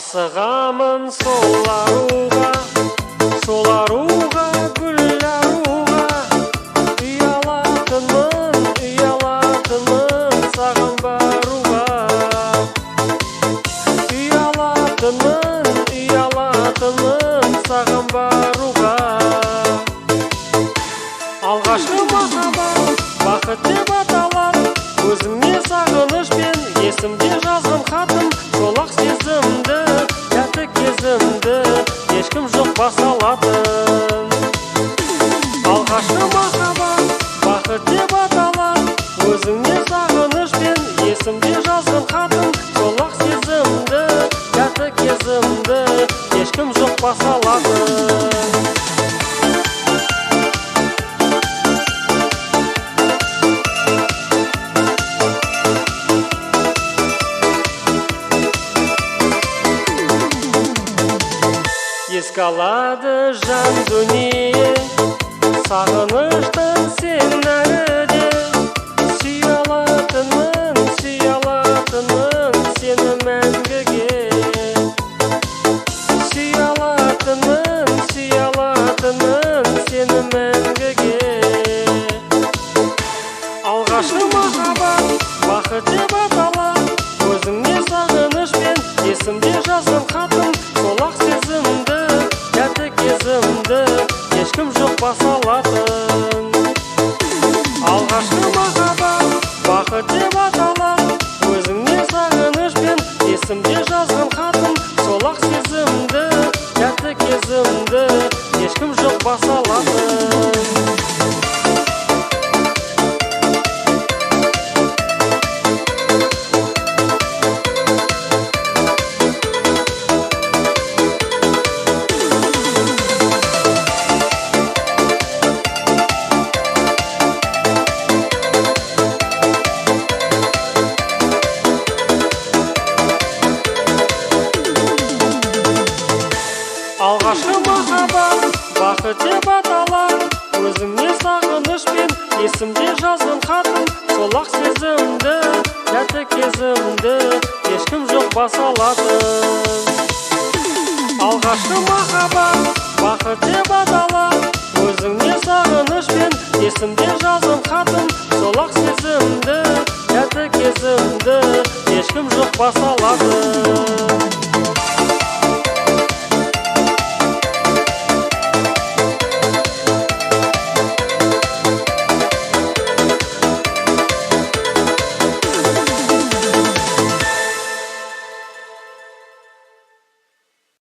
Асығамын сол аруға, гүл аруға. Ұялатынмын саған баруға. Ұялатынмын саған баруға. Алғашқы махаббат бақыт деп аталар. Өзіңе сағынышпен есімде жазған хатым. Сол-ақ сезімді, тәтті кезімді ешкім жоқ баса алатын. Алғашқы махаббат бақыт деп аталар. Өзіңе сағынышпен есімде жазған хатым. Сол-ақ сезімді, тәтті кезімді ешкім жоқ баса алатын. Еске алады жан дүние, сағыныштың сен әлі. Сүйе алатынмын сені мәңгіге. Сүйе алатынмын сені мәңгіге. Алғашқы махаббат бақыт деп аталар. Өзіңе сағынышпен есімде жазған хатым. Сол-ақ сезімді, тәтті кезімді ешкім жоқ баса алатын. Алғашқы махаббат бақыт деп аталар. Өзіңе сағынышпен есімде жазған хатым. Сол-ақ сезімді, тәтті кезімді ешкім жоқ баса алатын. Алғашқы махаббат бақыт деп аталар. Өзіңе сағынышпен есімде жазған хатым. Сол-ақ сезімді, тәтті кезімді ешкім жоқ баса алатын. Алғашқы махаббат бақыт деп аталар. Өзіңе сағынышпен есімде жазған хатым. Сол-ақ сезімді, тәтті кезімді ешкім жоқ баса алатын.